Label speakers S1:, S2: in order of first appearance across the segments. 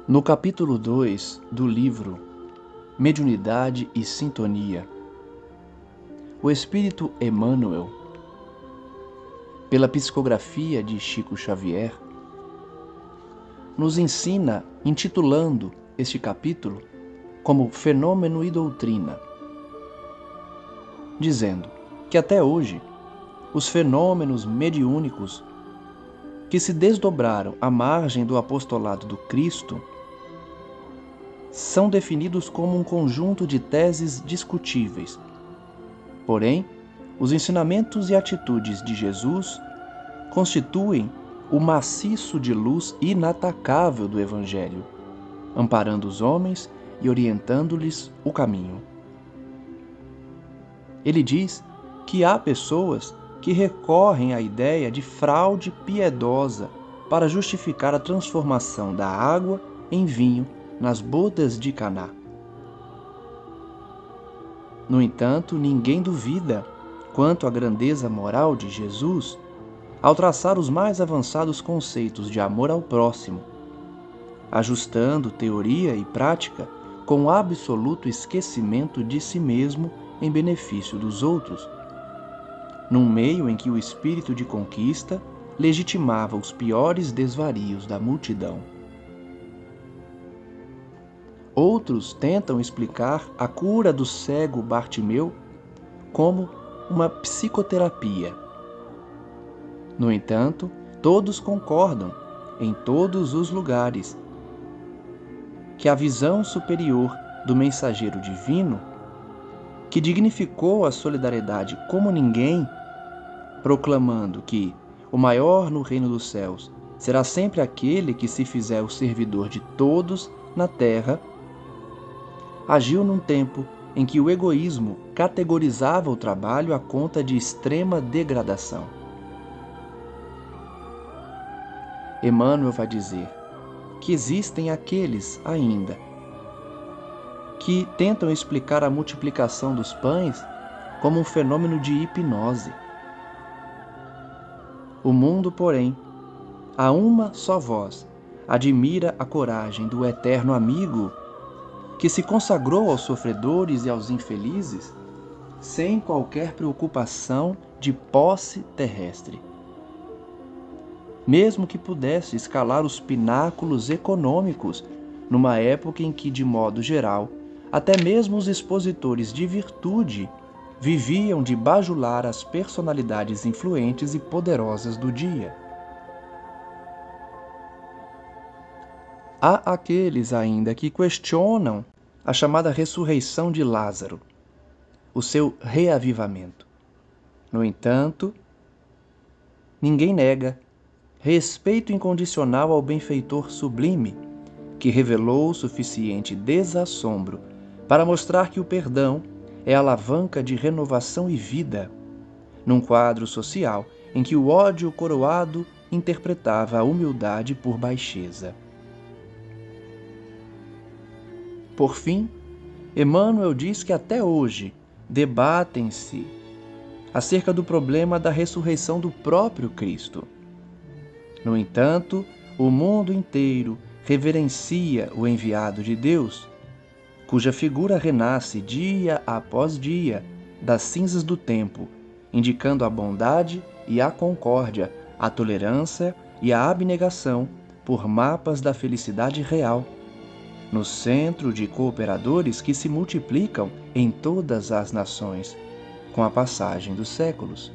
S1: No capítulo 2 do livro Mediunidade e Sintonia, o Espírito Emmanuel, pela psicografia de Chico Xavier, nos ensina, intitulando este capítulo como Fenômeno e Doutrina, dizendo que até hoje os fenômenos mediúnicos que se desdobraram à margem do apostolado do Cristo são definidos como um conjunto de teses discutíveis. Porém, os ensinamentos e atitudes de Jesus constituem o maciço de luz inatacável do Evangelho, amparando os homens e orientando-lhes o caminho. Ele diz que há pessoas que recorrem à ideia de fraude piedosa para justificar a transformação da água em vinho nas bodas de Caná. No entanto, ninguém duvida quanto à grandeza moral de Jesus ao traçar os mais avançados conceitos de amor ao próximo, ajustando teoria e prática com o absoluto esquecimento de si mesmo em benefício dos outros, num meio em que o espírito de conquista legitimava os piores desvarios da multidão. Outros tentam explicar a cura do cego Bartimeu como uma psicoterapia. No entanto, todos concordam, em todos os lugares, que a visão superior do mensageiro divino, que dignificou a solidariedade como ninguém, proclamando que o maior no reino dos céus será sempre aquele que se fizer o servidor de todos na terra, agiu num tempo em que o egoísmo categorizava o trabalho à conta de extrema degradação. Emmanuel vai dizer que existem aqueles ainda que tentam explicar a multiplicação dos pães como um fenômeno de hipnose. O mundo, porém, a uma só voz, admira a coragem do eterno amigo que se consagrou aos sofredores e aos infelizes sem qualquer preocupação de posse terrestre. Mesmo que pudesse escalar os pináculos econômicos numa época em que, de modo geral, até mesmo os expositores de virtude viviam de bajular as personalidades influentes e poderosas do dia. Há aqueles ainda que questionam a chamada ressurreição de Lázaro, o seu reavivamento. No entanto, ninguém nega respeito incondicional ao benfeitor sublime, que revelou o suficiente desassombro para mostrar que o perdão é alavanca de renovação e vida, num quadro social em que o ódio coroado interpretava a humildade por baixeza. Por fim, Emmanuel diz que até hoje debatem-se acerca do problema da ressurreição do próprio Cristo. No entanto, o mundo inteiro reverencia o enviado de Deus, cuja figura renasce dia após dia das cinzas do tempo, indicando a bondade e a concórdia, a tolerância e a abnegação por mapas da felicidade real, no centro de cooperadores que se multiplicam em todas as nações, com a passagem dos séculos.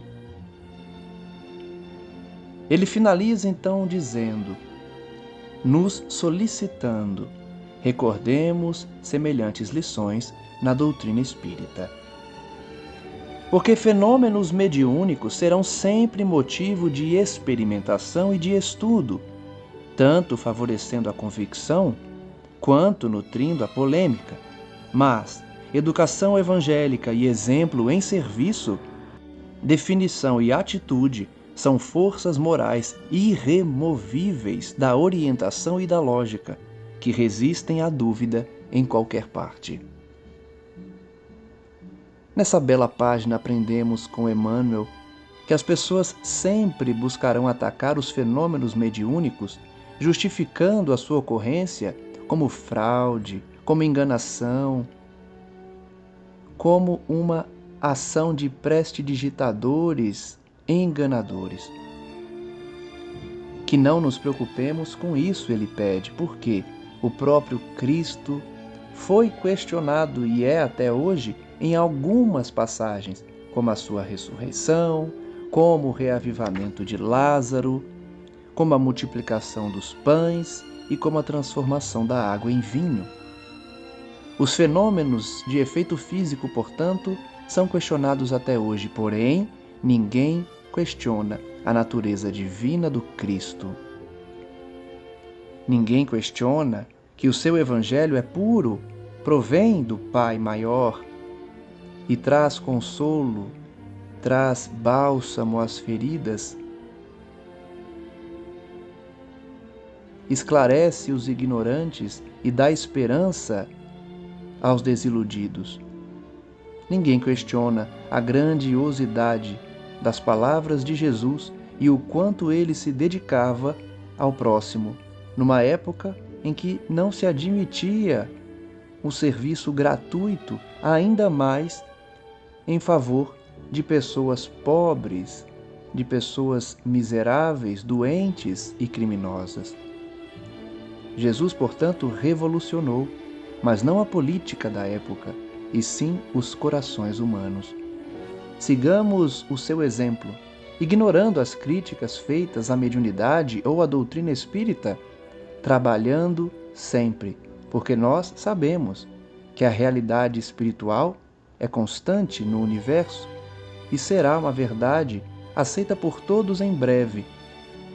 S1: Ele finaliza então dizendo, nos solicitando, recordemos semelhantes lições na doutrina espírita. Porque fenômenos mediúnicos serão sempre motivo de experimentação e de estudo, tanto favorecendo a convicção, quanto nutrindo a polêmica, mas educação evangélica e exemplo em serviço, definição e atitude são forças morais irremovíveis da orientação e da lógica, que resistem à dúvida em qualquer parte. Nessa bela página aprendemos com Emmanuel que as pessoas sempre buscarão atacar os fenômenos mediúnicos, justificando a sua ocorrência como fraude, como enganação, como uma ação de prestidigitadores enganadores. Que não nos preocupemos com isso, ele pede, porque o próprio Cristo foi questionado e é até hoje em algumas passagens, como a sua ressurreição, como o reavivamento de Lázaro, como a multiplicação dos pães e como a transformação da água em vinho. Os fenômenos de efeito físico, portanto, são questionados até hoje, porém, ninguém questiona a natureza divina do Cristo. Ninguém questiona que o seu evangelho é puro, provém do Pai maior e traz consolo, traz bálsamo às feridas, esclarece os ignorantes e dá esperança aos desiludidos. Ninguém questiona a grandiosidade das palavras de Jesus e o quanto ele se dedicava ao próximo, numa época em que não se admitia o serviço gratuito, ainda mais em favor de pessoas pobres, de pessoas miseráveis, doentes e criminosas. Jesus, portanto, revolucionou, mas não a política da época, e sim os corações humanos. Sigamos o seu exemplo, ignorando as críticas feitas à mediunidade ou à doutrina espírita, trabalhando sempre, porque nós sabemos que a realidade espiritual é constante no universo e será uma verdade aceita por todos em breve,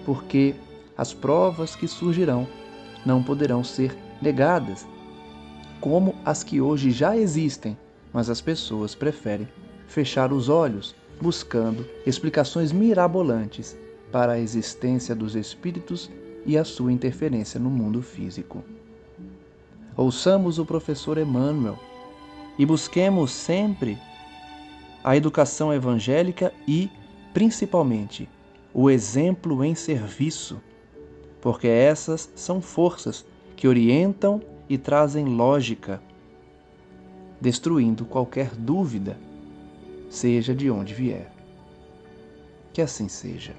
S1: porque as provas que surgirão não poderão ser negadas, como as que hoje já existem, mas as pessoas preferem fechar os olhos, buscando explicações mirabolantes para a existência dos espíritos e a sua interferência no mundo físico. Ouçamos o professor Emmanuel e busquemos sempre a educação evangélica e, principalmente, o exemplo em serviço, porque essas são forças que orientam e trazem lógica, destruindo qualquer dúvida, seja de onde vier. Que assim seja.